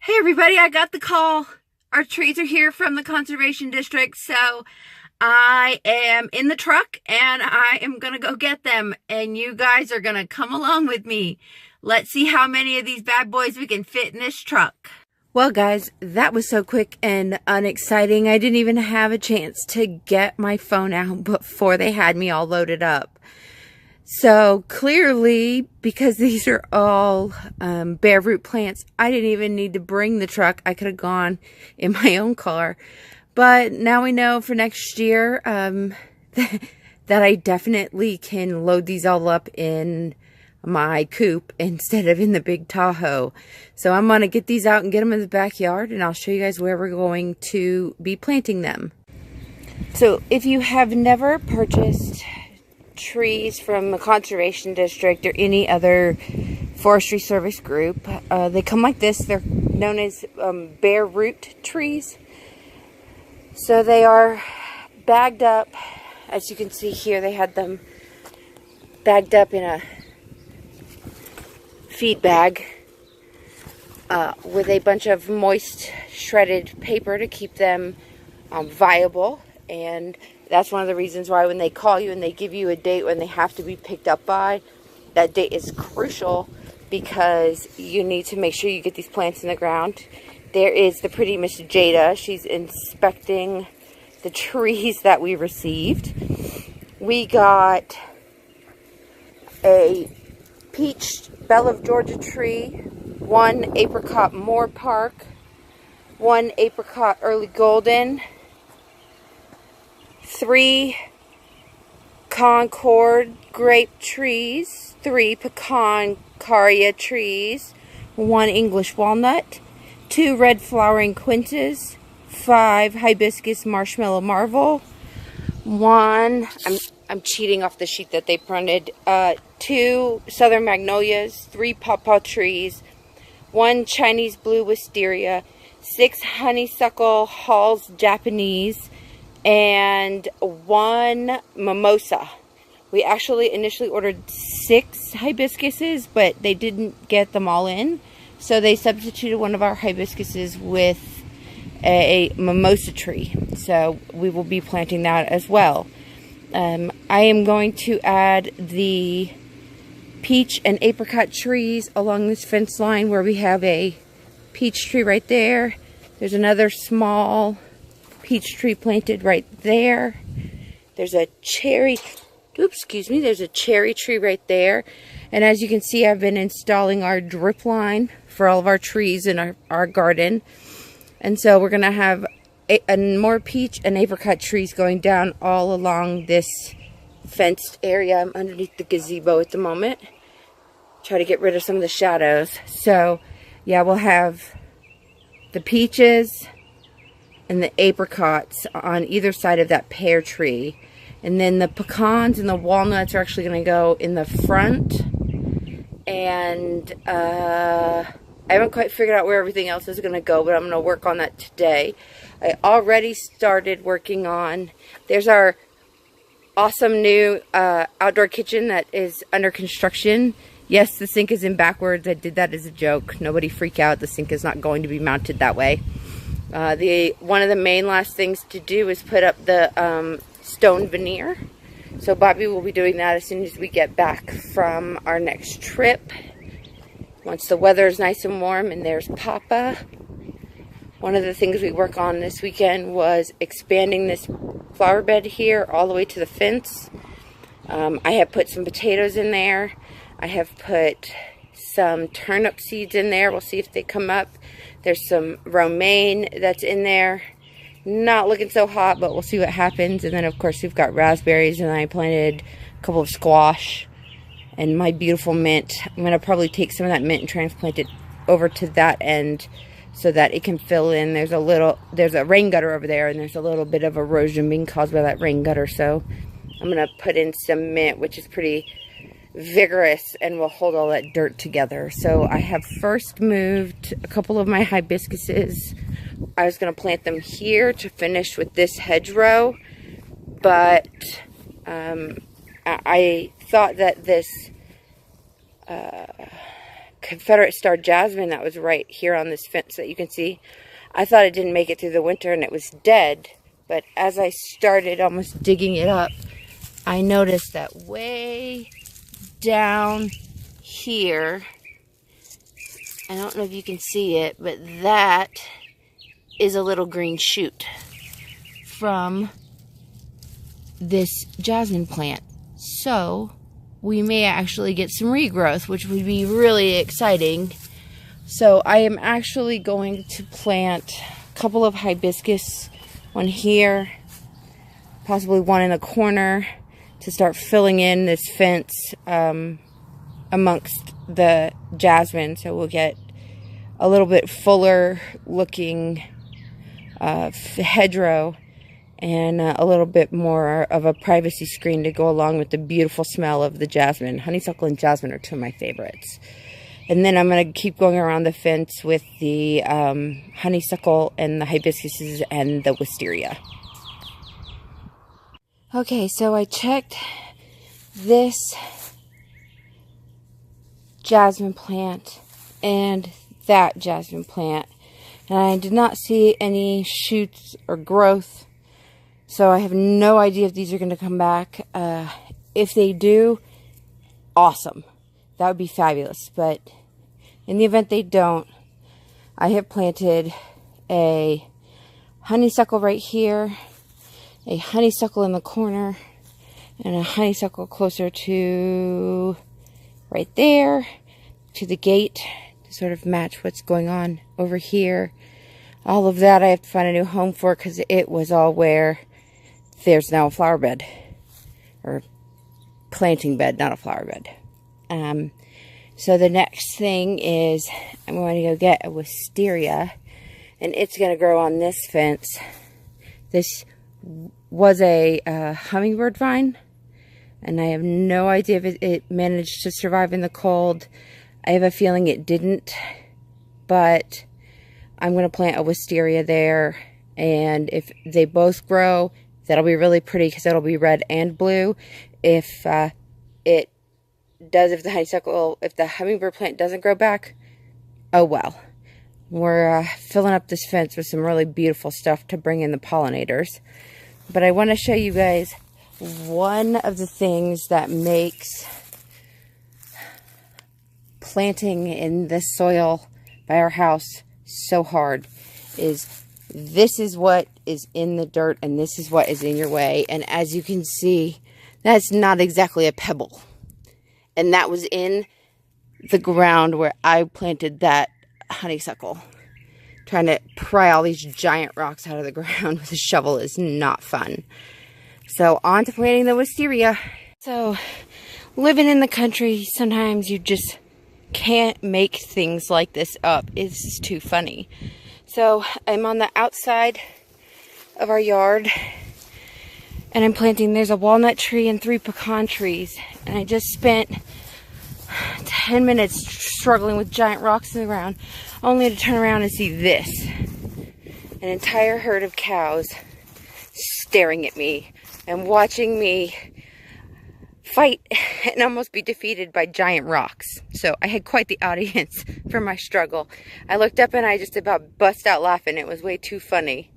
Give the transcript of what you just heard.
Hey everybody, I got the call. Our trees are here from the conservation district, so I am in the truck and I am gonna go get them, and you guys are gonna come along with me. Let's see how many of these bad boys we can fit in this truck. Well guys, that was so quick and unexciting. I didn't even have a chance to get my phone out before they had me all loaded up. So clearly, because these are all bare root plants, I didn't even need to bring the truck. I could have gone in my own car. But now we know for next year that I definitely can load these all up in my coupe instead of in the big Tahoe. So I'm going to get these out and get them in the backyard, and I'll show you guys where we're going to be planting them. So if you have never purchased trees from the conservation district or any other forestry service group, they come like this. They're known as bare root trees. So they are bagged up. As you can see here, they had them bagged up in a feed bag with a bunch of moist shredded paper to keep them viable. And that's one of the reasons why when they call you and they give you a date when they have to be picked up by, that date is crucial because you need to make sure you get these plants in the ground. There is the pretty Miss Jada. She's inspecting the trees that we received. We got a peach Belle of Georgia tree, one apricot Moore Park, one apricot Early Golden, 3 Concord grape trees, 3 pecan caria trees, 1 English walnut, 2 red flowering quinces, 5 hibiscus marshmallow marvel, 1, I'm cheating off the sheet that they printed, 2 southern magnolias, 3 pawpaw trees, 1 Chinese blue wisteria, 6 honeysuckle Hall's Japanese, and 1 mimosa. We actually initially ordered 6 hibiscuses, but they didn't get them all in. So they substituted one of our hibiscuses with a mimosa tree. So we will be planting that as well. I am going to add the peach and apricot trees along this fence line where we have a peach tree right there. There's another small peach tree planted right there. There's a cherry, there's a cherry tree right there. And as you can see, I've been installing our drip line for all of our trees in our garden. And so we're going to have more peach and apricot trees going down all along this fenced area. I'm underneath the gazebo at the moment. Try to get rid of some of the shadows. So yeah, we'll have the peaches and the apricots on either side of that pear tree. And then the pecans and the walnuts are actually going to go in the front. And I haven't quite figured out where everything else is going to go, but I'm going to work on that today. I already started working on, there's our awesome new outdoor kitchen that is under construction. Yes, the sink is in backwards. I did that as a joke. Nobody freak out. The sink is not going to be mounted that way. One of the main last things to do is put up the stone veneer. So Bobby will be doing that as soon as we get back from our next trip. Once the weather is nice and warm. And there's Papa. One of the things we work on this weekend was expanding this flower bed here all the way to the fence. I have put some potatoes in there. I have put some turnip seeds in there. We'll see if they come up. There's some romaine that's in there. Not looking so hot, but we'll see what happens. And then, of course, we've got raspberries, and I planted a couple of squash and my beautiful mint. I'm going to probably take some of that mint and transplant it over to that end so that it can fill in. There's a rain gutter over there, and there's a little bit of erosion being caused by that rain gutter. So I'm going to put in some mint, which is pretty vigorous and will hold all that dirt together. So I have first moved a couple of my hibiscuses. I was going to plant them here to finish with this hedgerow, but I thought that this Confederate Star Jasmine that was right here on this fence that you can see. I thought it didn't make it through the winter and it was dead. But as I started almost digging it up, I noticed that way down here, I don't know if you can see it, but that is a little green shoot from this jasmine plant. So we may actually get some regrowth, which would be really exciting. So I am actually going to plant a couple of hibiscus, one here, possibly one in the corner, to start filling in this fence amongst the jasmine, so we'll get a little bit fuller looking hedgerow and a little bit more of a privacy screen to go along with the beautiful smell of the jasmine. Honeysuckle and jasmine are two of my favorites. And then I'm going to keep going around the fence with the honeysuckle and the hibiscuses and the wisteria. Okay, so I checked this jasmine plant and that jasmine plant, and I did not see any shoots or growth, so I have no idea if these are going to come back. If they do, awesome. That would be fabulous. But in the event they don't, I have planted a honeysuckle right here, a honeysuckle in the corner, and a honeysuckle closer to right there, to the gate, to sort of match what's going on over here. All of that I have to find a new home for because it was all where there's now a flower bed, or planting bed, not a flower bed. So the next thing is I'm going to go get a wisteria, and it's going to grow on this fence. This was a hummingbird vine, and I have no idea if it managed to survive in the cold. I have a feeling it didn't, but I'm going to plant a wisteria there, and if they both grow, that'll be really pretty because it'll be red and blue. If the hummingbird plant doesn't grow back, oh well. We're filling up this fence with some really beautiful stuff to bring in the pollinators. But I want to show you guys one of the things that makes planting in this soil by our house so hard is this is what is in the dirt and this is what is in your way. And as you can see, that's not exactly a pebble. And that was in the ground where I planted that honeysuckle. Trying to pry all these giant rocks out of the ground with a shovel is not fun. So on to planting the wisteria. So living in the country, sometimes you just can't make things like this up. It's just too funny. So I'm on the outside of our yard and I'm planting, there's a walnut tree and 3 pecan trees. And I just spent 10 minutes struggling with giant rocks in the ground, only to turn around and see this. An entire herd of cows staring at me and watching me fight and almost be defeated by giant rocks. So I had quite the audience for my struggle. I looked up and I just about bust out laughing. It was way too funny.